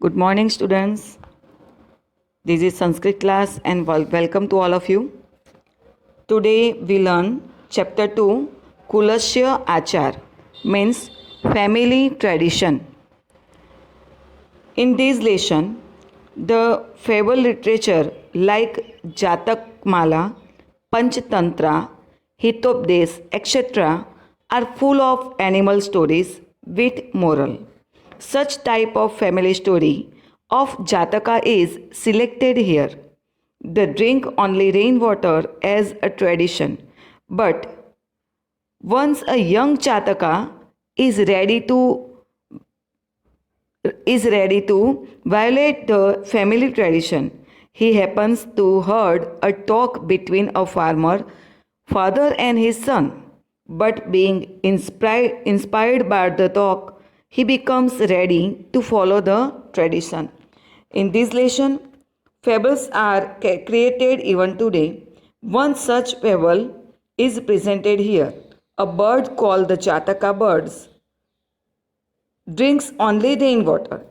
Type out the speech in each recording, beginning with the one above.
Good morning, students. This is Sanskrit class and welcome to all of you. Today we learn chapter 2 Kulasya Achar means family tradition. In this lesson, the fable literature like Jatak Mala, Panchtantra, Hitopdes, etc. are full of animal stories with moral. Such type of family story of Jataka is selected here. They drink only rainwater as a tradition, but once a young Jataka is ready to violate the family tradition. He happens to heard a talk between a farmer, father and his son. But being inspired by the talk, he becomes ready to follow the tradition. In this lesson, fables are created even today. One such fable is presented here. A bird called the Chataka birds drinks only rainwater.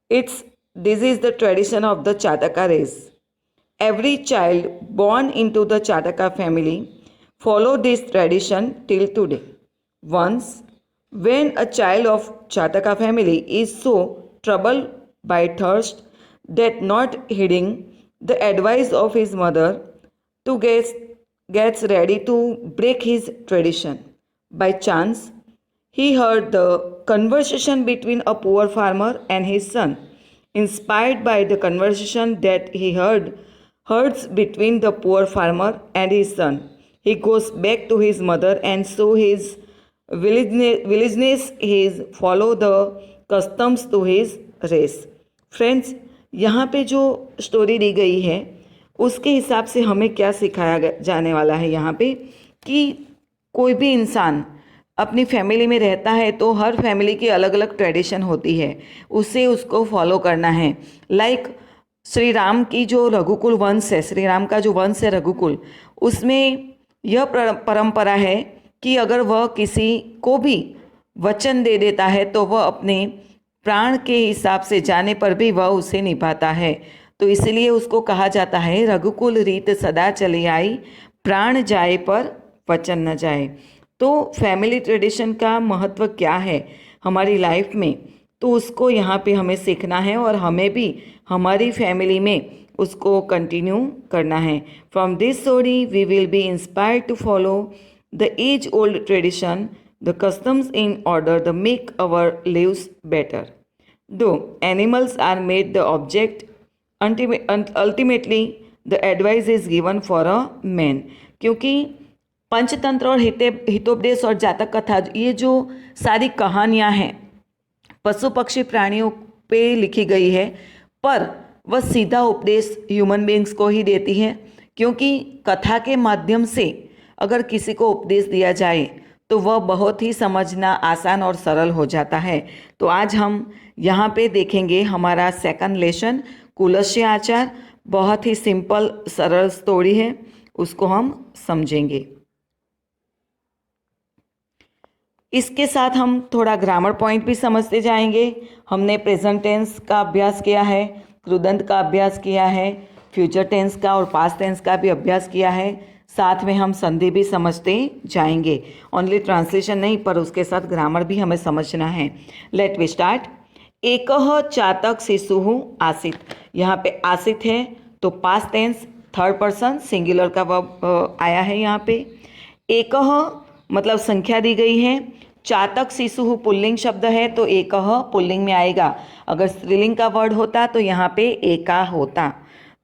This is the tradition of the Chataka race. Every child born into the Chataka family follow this tradition till today. Once, when a child of Chataka family is so troubled by thirst that not heeding the advice of his mother to gets ready to break his tradition. By chance, he heard the conversation between a poor farmer and his son. Inspired by the conversation that he heard between the poor farmer and his son, he goes back to his mother and so his villageness his follow the customs to his race. Friends, यहाँ पे जो story दी गई है उसके हिसाब से हमें क्या सिखाया जाने वाला है यहाँ पे कि कोई भी इंसान अपनी फैमिली में रहता है तो हर फैमिली की अलग अलग ट्रेडिशन होती है, उसे उसको फॉलो करना है. लाइक श्री राम की जो रघुकुल वंश है, श्री राम का जो वंश है रघुकुल, उसमें यह परंपरा है कि अगर वह किसी को भी वचन दे देता है तो वह अपने प्राण के हिसाब से जाने पर भी वह उसे निभाता है. तो इसलिए उसको कहा जाता है रघुकुल रीत सदा चली आई, प्राण जाए पर वचन न जाए. तो फैमिली ट्रेडिशन का महत्व क्या है हमारी लाइफ में, तो उसको यहाँ पे हमें सीखना है और हमें भी हमारी फैमिली में उसको कंटिन्यू करना है. From this story we will be inspired to follow the age old tradition, the customs in order the make our lives better. Two animals are made the object, ultimately the advice is given for a man. क्योंकि पंचतंत्र और हितोपदेश और जातक कथा, ये जो सारी कहानियाँ हैं पशु पक्षी प्राणियों पे लिखी गई है, पर वह सीधा उपदेश ह्यूमन बींग्स को ही देती है. क्योंकि कथा के माध्यम से अगर किसी को उपदेश दिया जाए तो वह बहुत ही समझना आसान और सरल हो जाता है. तो आज हम यहाँ पे देखेंगे हमारा सेकंड लेसन कुलस्य आचार. बहुत ही सिंपल सरल स्टोरी है, उसको हम समझेंगे. इसके साथ हम थोड़ा ग्रामर पॉइंट भी समझते जाएंगे. हमने प्रेजेंट टेंस का अभ्यास किया है, कृदंत का अभ्यास किया है, फ्यूचर टेंस का और पास्ट टेंस का भी अभ्यास किया है. साथ में हम संधि भी समझते जाएंगे. ओनली ट्रांसलेशन नहीं, पर उसके साथ ग्रामर भी हमें समझना है. Let we start. एकः चातक शिशुः आसीत्. यहाँ पे आसीत् है तो past tense third person singular का वर्ब आया है. यहाँ पे एकः मतलब संख्या दी गई है. चातक शिशु पुल्लिंग शब्द है तो एकः पुल्लिंग में आएगा. अगर स्त्रीलिंग का वर्ड होता तो यहाँ पे एका होता.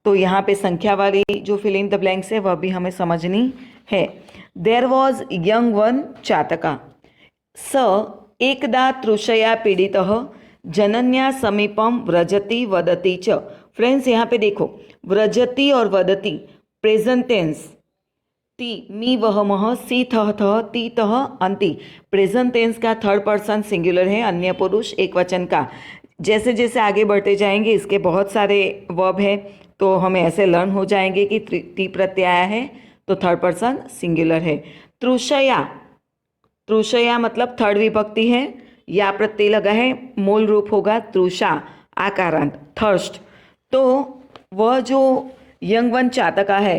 तो यहाँ पे संख्या वाली जो फिल इन द ब्लैंक्स है वह भी हमें समझनी है. देयर वॉज यंग वन चातका स एकदा तृषया पीड़ितः जनन्या समीपम व्रजति वदति च. फ्रेंड्स, यहाँ पे देखो व्रजति और वदति प्रेजेंट टेंस. ती मी वह मह सी थह थह ती तह अंति प्रेजेंट टेंस का थर्ड पर्सन सिंगुलर है, अन्य पुरुष एक वचन का. जैसे जैसे आगे बढ़ते जाएंगे इसके बहुत सारे वर्ब है तो हमें ऐसे लर्न हो जाएंगे कि ती प्रत्यय आया है तो थर्ड पर्सन सिंगुलर है. तृषया, तृषया मतलब थर्ड विभक्ति है, या प्रत्यय लगा है, मूल रूप होगा तृषा. आकारांत थर्स्ट। तो वह जो यंग वन चातका है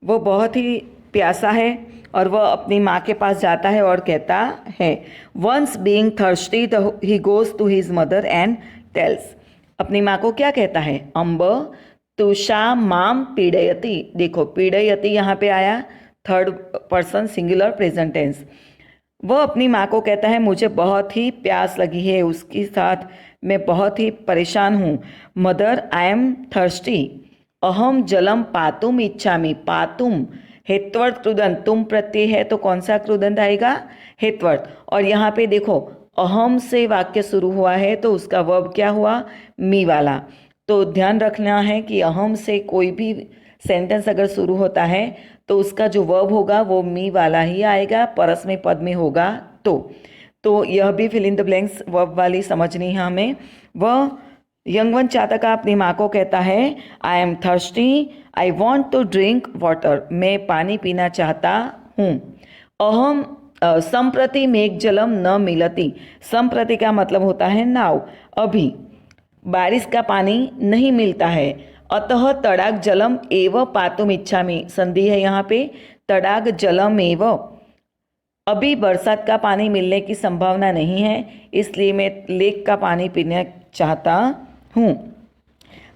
वो बहुत ही प्यासा है और वह अपनी माँ के पास जाता है और कहता है once being thirsty he goes to his mother and tells. अपनी माँ को क्या कहता है, अम्ब तुषा माम पीड़यति। देखो पीड़यति यहाँ पे आया, third person singular present tense. वह अपनी माँ को कहता है मुझे बहुत ही प्यास लगी है, उसके साथ मैं बहुत ही परेशान हूँ। मदर आई एम थर्स्टी, अहम जलम पातुम इच्छामि। पातुम हेत्वर्थ कृदंत, तुम प्रत्यय है तो कौन सा कृदंत आएगा, हेत्वर्थ। और यहाँ पे देखो अहम से वाक्य शुरू हुआ है तो उसका वर्ब क्या हुआ, मी वाला। तो ध्यान रखना है कि अहम से कोई भी सेंटेंस अगर शुरू होता है तो उसका जो वर्ब होगा वो मी वाला ही आएगा, परस में पद में होगा। तो यह भी fill in the blanks verb वाली समझनी है हमें। वह यंगवन चातका अपनी माँ को कहता है I am thirsty, I want to drink water, मैं पानी पीना चाहता हूँ। अहम संप्रति मेघ जलम न मिलती, संप्रति का मतलब होता है नाउ, अभी बारिश का पानी नहीं मिलता है। अतः तड़ाग जलम एव पातुम इच्छामि, संधि है यहाँ पे, तड़ाग जलम एव, अभी बरसात का पानी मिलने की संभावना नहीं है इसलिए मैं लेक का पानी पीना चाहता हूँ।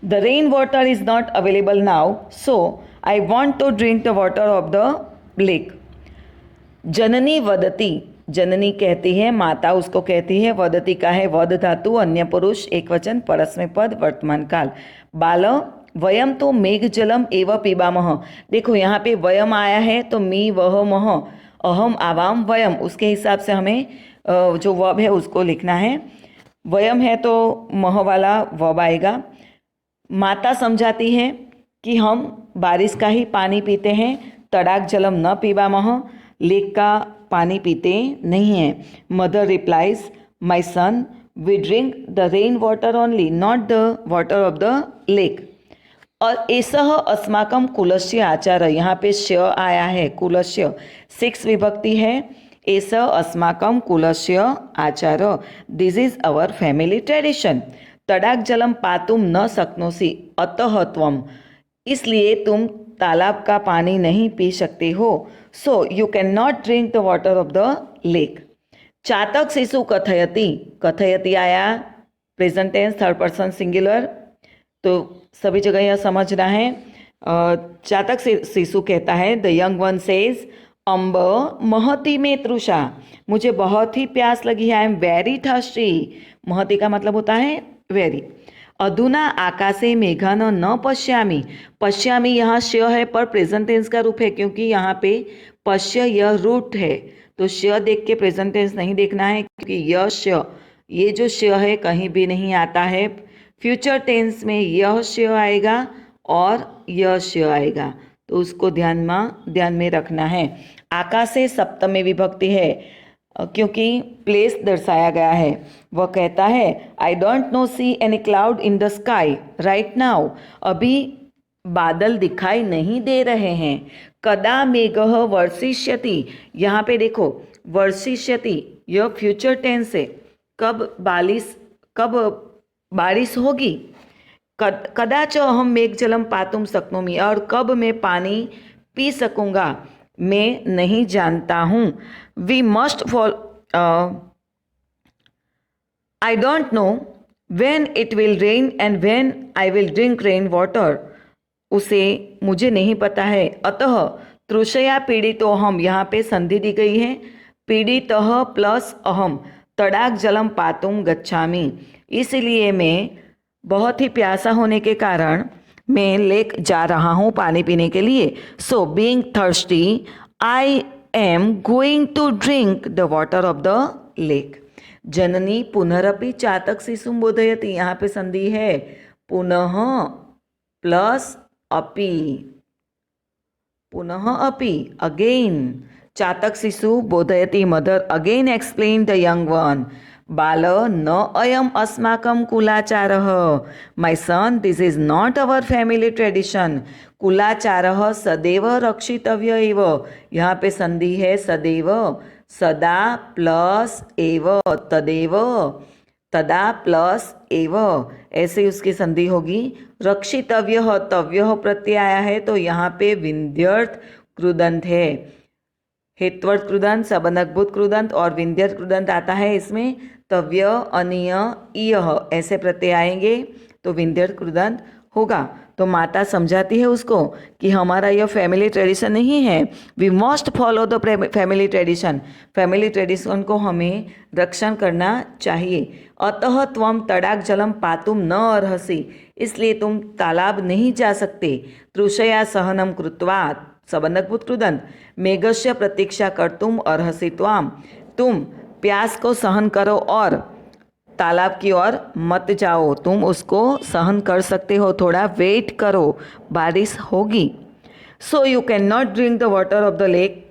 The rain water is not available now so I want to drink the water of the lake. जननी वदती, जननी कहती है, माता उसको कहती है। वदती का है वद धातु, अन्य पुरुष, एक वचन, परस्मै पद, वर्तमान काल। बाल वयम तो मेघ जलम एव पीबामह। देखो यहाँ पे वयम आया है तो मी वह मह, अहम आवाम वयम, उसके हिसाब से हमें जो वर्ब है उसको लिखना है। वयम है तो मह वाला वर्ब आएगा। माता समझाती है कि हम बारिश का ही पानी पीते हैं, तड़ाक जलम न पीबामह, लेक का पानी पीते नहीं हैं। Mother replies my son we drink the rain water only not the water of the lake. और एसह अस्माकम कुलस्य आचार, यहाँ पे श आया है, कुलस्य 6 विभक्ति है। एस अस्माकम कुलस्य आचार, this is our family tradition. तड़ाक जलम पातुम न शक्नोसी अतः त्वम, इसलिए तुम तालाब का पानी नहीं पी सकते हो। So you can not drink the water of the lake. चातक शिशु कथयति, कथयति आया present tense third person singular, तो सभी जगह यह समझना है। चातक शिशु कहता है द यंग वन सेज अम्ब महती में तृषा, मुझे बहुत ही प्यास लगी है, आई एम वेरी थर्स्टी। महती का मतलब होता है वेरी। अधुना आकाशे मेघान न पश्यामी, पश्यामी यहाँ श है पर प्रेजेंट टेंस का रूप है क्योंकि यहाँ पे पश्य यह रूट है, तो श देख के प्रेजेंट टेंस नहीं देखना है क्योंकि यह श, ये जो श है कहीं भी नहीं आता है। फ्यूचर टेंस में यह श आएगा और यह श आएगा, तो उसको ध्यान में रखना है। आकाशे सप्तमी विभक्ति है क्योंकि प्लेस दर्शाया गया है। वह कहता है आई don't no see any cloud in the sky right now, अभी बादल दिखाई नहीं दे रहे हैं। कदा मेघः वर्षिष्यति, यहाँ पे देखो वर्षिष्यति यह फ्यूचर टेंस है, कब बारिश होगी। कदाच अहम मेघ जलम पातुम शक्नोमि, और कब मैं पानी पी सकूंगा मैं नहीं जानता हूँ। We must fall, I don't know when it will rain and when I will drink rain water, उसे मुझे नहीं पता है। अतः तृषया पीड़ित अहम, यहाँ पे संधि दी गई है, पीड़ित प्लस अहम, तड़ाक जलम पातुम गच्छामि, इसलिए मैं बहुत ही प्यासा होने के कारण मैं लेक जा रहा हूँ पानी पीने के लिए। So being thirsty I am going to drink the water of the lake. जननी पुनरपि चातक शिशुम बोधयति, यहाँ पे संधि है पुनः प्लस अपि, पुनः अपि अगेन। चातक शिशु बोधयति, mother again explain the young one. बाल न अयम अस्माकं कुलाचारः, my son this is not our family tradition. कुलाचारः सदैव रक्षितव्य एव, यहाँ पे संधि है सदैव, सदा प्लस एव तदेव, तदा प्लस एव, ऐसे उसकी संधि होगी। रक्षितव्य तव्य प्रत्यय आया है तो यहाँ पे विंध्यर्थ कृदंत है। हेत्वर्थ कृदंत, सबंधकभूत कृदंत और विंध्यर्थ कृदंत आता है इसमें। तव्य, अनीय, इयह ऐसे प्रत्यय आएंगे तो विंध्यर्थ कृदंत होगा। तो माता समझाती है उसको कि हमारा यह फैमिली ट्रेडिशन नहीं है, we must follow the family tradition, family tradition को हमें रक्षण करना चाहिए। अतः त्वम तड़ाक जलम पातुम न अर्हसि, इसलिए तुम तालाब नहीं जा सकते। तृषया सहनम कृत्वा, सबंधकभूत कृदंत, मेघस्य प्रतीक्षा कर तुम अर्हसि त्वाम, तुम प्यास को सहन करो और तालाब की ओर मत जाओ, तुम उसको सहन कर सकते हो, थोड़ा वेट करो, बारिश होगी। So you can not drink the water of the lake,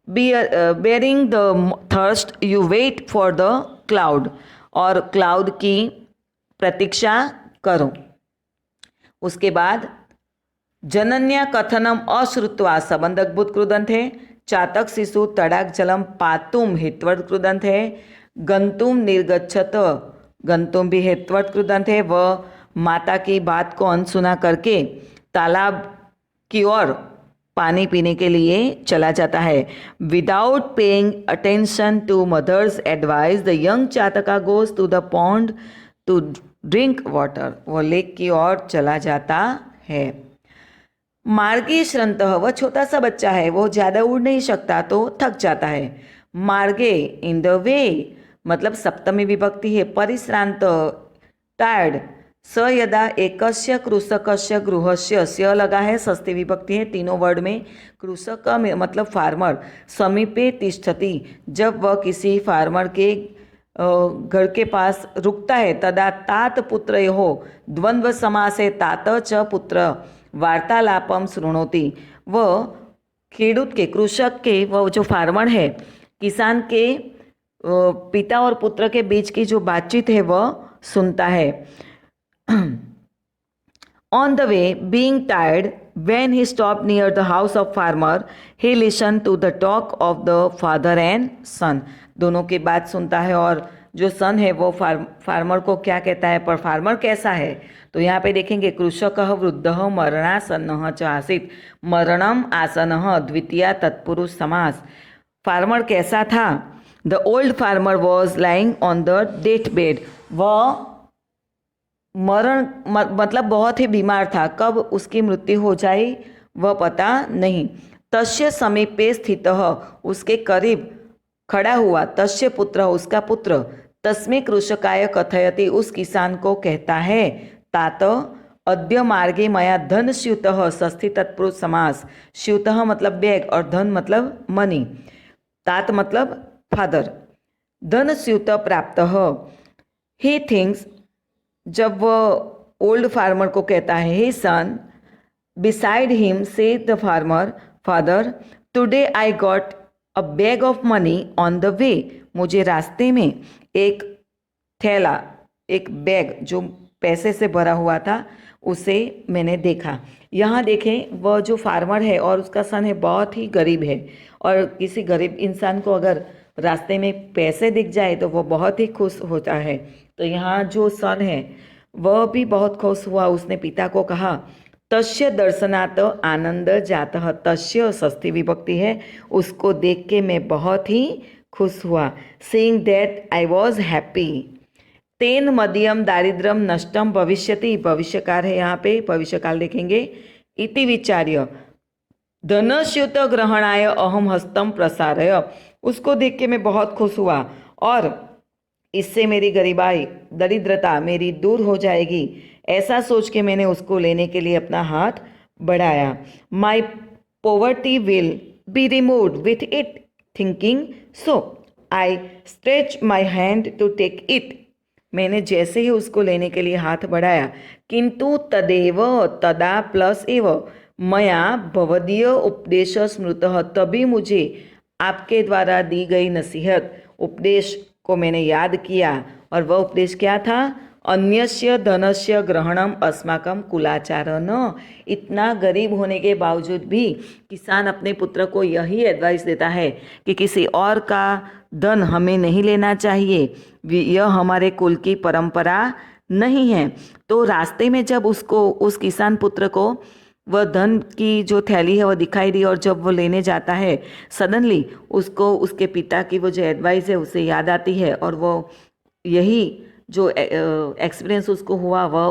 bearing the thirst you wait for the cloud, और क्लाउड की प्रतीक्षा करो। उसके बाद जनन्या कथनम अश्रुत्वा, सबंधकभूत कृदंत है। चातक शिशु तड़ाक जलम पातुम, हित्वर्थ कृदंत है। गंतुम निर्गच्छत, गंतुम भी हित्वर्थ कृदंत है। वह माता की बात को अनसुना करके तालाब की ओर पानी पीने के लिए चला जाता है। Without paying attention to mother's advice the young chataka goes to the pond to drink water, वह लेक की ओर चला जाता है। मार्गे श्रंतः, वह छोटा सा बच्चा है, वो ज़्यादा उड़ नहीं सकता तो थक जाता है। मार्गे इन द वे, मतलब सप्तमी विभक्ति है। परिश्रांत टायर्ड। स यदा एकस्य कृषकस्य गृहस्य, स्य लगा है, षष्ठी विभक्ति है तीनों वर्ड में। कृषक मतलब फार्मर, समीपे तिष्ठति, जब वह किसी फार्मर के घर के पास रुकता है। तदा तात पुत्र हो, द्वंद्व समास है, तात च पुत्र, वार्तालापम शृणोति, वह खेडूत के, कृषक के, वह जो फार्मर है, किसान के पिता और पुत्र के बीच की जो बातचीत है वह सुनता है। On the way being tired, when he stopped near the house of farmer, he listened to the talk of the father and son, दोनों की बात सुनता है और जो सन है वो फार्मर को क्या कहता है, पर फार्मर कैसा है। तो यहाँ पे देखेंगे कृषकः वृद्धः मरणासन्नः च आसीत्, मरणम आसनः द्वितीया तत्पुरुष समास। फार्मर कैसा था? The old farmer was lying on the death bed, वह मरण मतलब बहुत ही बीमार था, कब उसकी मृत्यु हो जाए वह पता नहीं। तस्य समीपे स्थितः, उसके करीब खड़ा हुआ। तस्य पुत्र, उसका पुत्र। तस्मै कृषकाय कथयति, उस किसान को कहता है। तात अद्य मार्गे मया धन स्यूतः, षष्ठी तत्पुरुष समास। स्यूतः मतलब बैग और धन मतलब मनी। तात मतलब फादर। धन स्यूत प्राप्त। ही थिंक्स, जब वह ओल्ड फार्मर को कहता है, हे सन, बिसाइड हिम से the farmer father, today I got a bag of money on the way, मुझे रास्ते में एक थैला, एक बैग जो पैसे से भरा हुआ था उसे मैंने देखा। यहाँ देखें, वह जो फार्मर है और उसका सन है बहुत ही गरीब है, और किसी गरीब इंसान को अगर रास्ते में पैसे दिख जाए तो वह बहुत ही खुश होता है। तो यहाँ जो सन है वह भी बहुत खुश हुआ, उसने पिता को कहा। तस्य दर्शनात् आनंद जातः, तस्य षष्ठी विभक्ति है, उसको देख के मैं बहुत ही खुश हुआ। Seeing that I was happy. तेन मदीयम दारिद्र्यम नष्टम भविष्यति, भविष्यकाल है यहाँ पे, भविष्यकाल देखेंगे। इति विचार्य धनस्यूत ग्रहणाय अहम हस्तम प्रसारय, उसको देख के मैं बहुत खुश हुआ और इससे मेरी गरीबाई, दरिद्रता मेरी दूर हो जाएगी, ऐसा सोच के मैंने उसको लेने के लिए अपना हाथ बढ़ाया। My poverty will be removed with it, thinking so I stretch my hand to take it, मैंने जैसे ही उसको लेने के लिए हाथ बढ़ाया। किंतु तदेव तदा प्लस एव मया भवदीय उपदेश स्मृतः, तभी मुझे आपके द्वारा दी गई नसीहत, उपदेश को मैंने याद किया। और वह उपदेश क्या था? अन्यस्य धनस्य ग्रहणम अस्माकं कुलाचार न। इतना गरीब होने के बावजूद भी किसान अपने पुत्र को यही एडवाइस देता है कि किसी और का धन हमें नहीं लेना चाहिए, यह हमारे कुल की परंपरा नहीं है। तो रास्ते में जब उसको, उस किसान पुत्र को वह धन की जो थैली है वह दिखाई दी, और जब वो लेने जाता है सडनली उसको उसके पिता की वो जो एडवाइस है उसे याद आती है, और वो यही जो एक्सपीरियंस उसको हुआ वह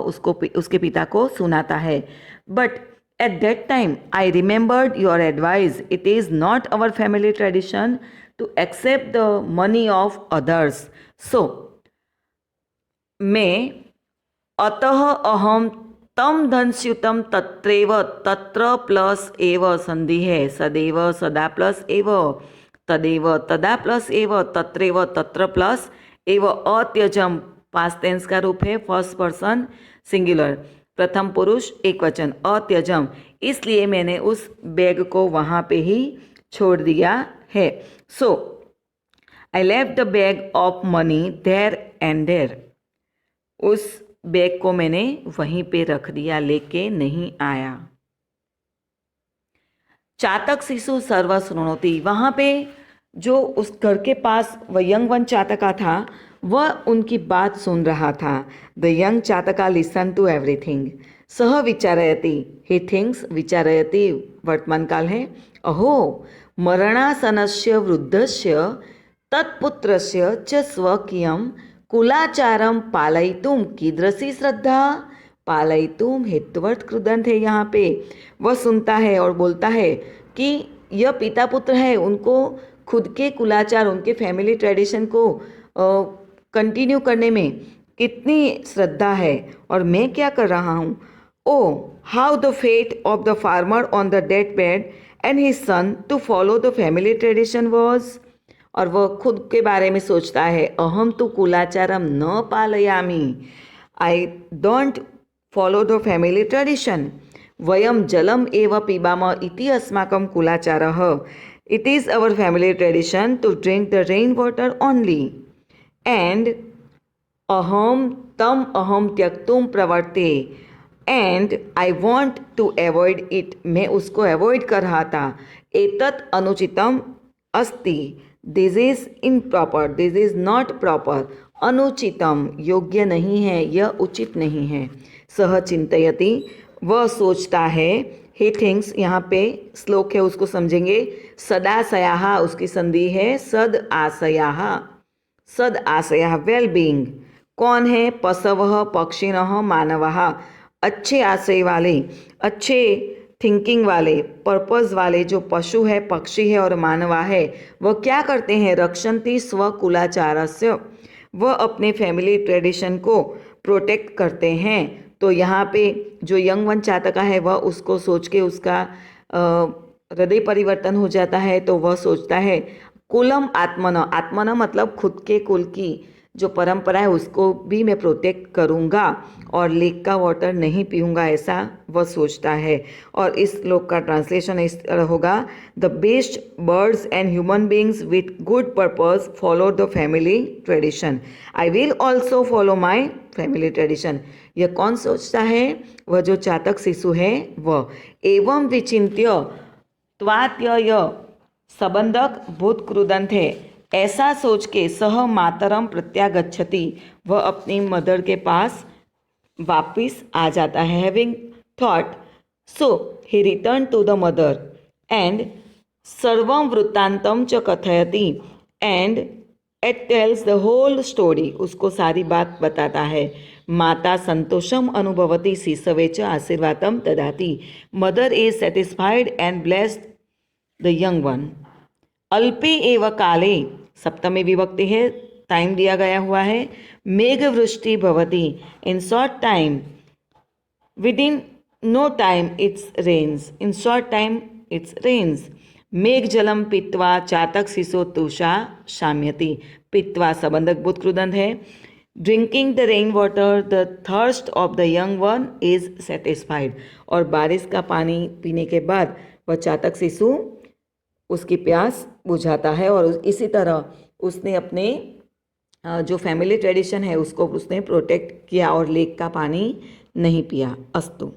उसके पिता को सुनाता है। But at that time I remembered your advice, it is not our family tradition to accept the money of others. So मैं अतः अहम तम धनस्युतम तत्रैव, तत्र प्लस एव संधि है, सदैव सदा प्लस एव, तदेव तदा प्लस एव, तत्रैव तत्र प्लस एव, अत्यजम पास्ट टेंस का रूप है, फर्स्ट पर्सन सिंगुलर, प्रथम पुरुष एक वचन, अत्यजम, इसलिए मैंने उस बैग को वहाँ पे ही छोड़ दिया है। So I left the bag of money there and there, उस बैग को मैंने वहीं पे रख दिया, लेके नहीं आया। चातक शिशु सर्व शृणोति, वहाँ पे जो उस घर के पास वह यंग वन चातका था वह उनकी बात सुन रहा था। The young chataka listen to everything. सह विचारयति, ही थिंग्स, विचारयति वर्तमान काल है। अहो मरणासनस्य वृद्धस्य तत्पुत्रस्य च स्वकीयं कुलाचारम पालयितुम कीदृशी श्रद्धा, पालयितुम हेतुवर्थ कृदंत है। यहाँ पे वह सुनता है और बोलता है कि यह पिता पुत्र है, उनको खुद के कुलाचार, उनके फैमिली ट्रेडिशन को कंटिन्यू करने में कितनी श्रद्धा है, और मैं क्या कर रहा हूँ। Oh how the fate of the farmer on the death bed and his son to follow the family tradition was, और वह खुद के बारे में सोचता है। अहम तो कुलाचारम न पालयामी, I don't follow the family tradition. वयम जलम एव पिबाम इति अस्माकं कुलाचारः, it is our family tradition to drink the rain water only, and अहम तम अहम त्यक्तुम प्रवर्ते, and I want to avoid it, मैं उसको अवॉइड कर रहा था। एतत् अनुचितम अस्ति, this is improper, this is not proper, अनुचितम योग्य नहीं है, यह उचित नहीं है। सह चिंतयति, वह सोचता है। ही थिंक्स, यहाँ पे श्लोक है उसको समझेंगे। सदाशयाः, उसकी संधि है सद आशयाः, सद आशयाः वेल बीइंग। कौन है? पशवः पक्षिणः मानवः, अच्छे आशय वाले, अच्छे थिंकिंग वाले, पर्पस वाले जो पशु है, पक्षी है और मानवा है, वह क्या करते हैं? रक्षन्ति स्वकुलाचारस्य, वह अपने फैमिली ट्रेडिशन को प्रोटेक्ट करते हैं। तो यहाँ पे जो यंग वन चातका है वह उसको सोच के उसका हृदय परिवर्तन हो जाता है। तो वह सोचता है कुलम आत्मन, आत्मन मतलब खुद के कुल की जो परंपरा है उसको भी मैं प्रोटेक्ट करूँगा और लेक का वाटर नहीं पीऊँगा, ऐसा वह सोचता है। और इस श्लोक का ट्रांसलेशन इस तरह होगा, the best birds and human beings with good purpose follow the family tradition, I will also follow my family tradition. यह कौन सोचता है? वह जो चातक शिशु है वह। एवं विचिंत्य त्वात्यय संबंधक भूतकृदंत है, ऐसा सोच के सह मातरम प्रत्यागच्छति, वह अपनी मदर के पास वापिस आ जाता है। Having thought so he return to the mother and सर्वं वृत्तांतम च कथयति, and it tells the whole story, उसको सारी बात बताता है। माता संतोषम अनुभवती शिशवे च आशीर्वादम ददाति, mother is satisfied and blessed the young one. अल्पे एव काले, सप्तमी विभक्ति है, टाइम दिया गया हुआ है। मेघ वृष्टि भवति, in short time, within no time it's rains, in short time it's rains. मेघ जलम पीत्वा चातक शिशो तुषा शाम्यति, पीत्वा संबंधक भूतकृदंत है। Drinking the rain water the thirst of the young one is satisfied, और बारिश का पानी पीने के बाद वह चातक शिशु उसकी प्यास बुझाता है। और इसी तरह उसने अपने जो फैमिली ट्रेडिशन है उसको उसने प्रोटेक्ट किया और लेक का पानी नहीं पिया। अस्तु।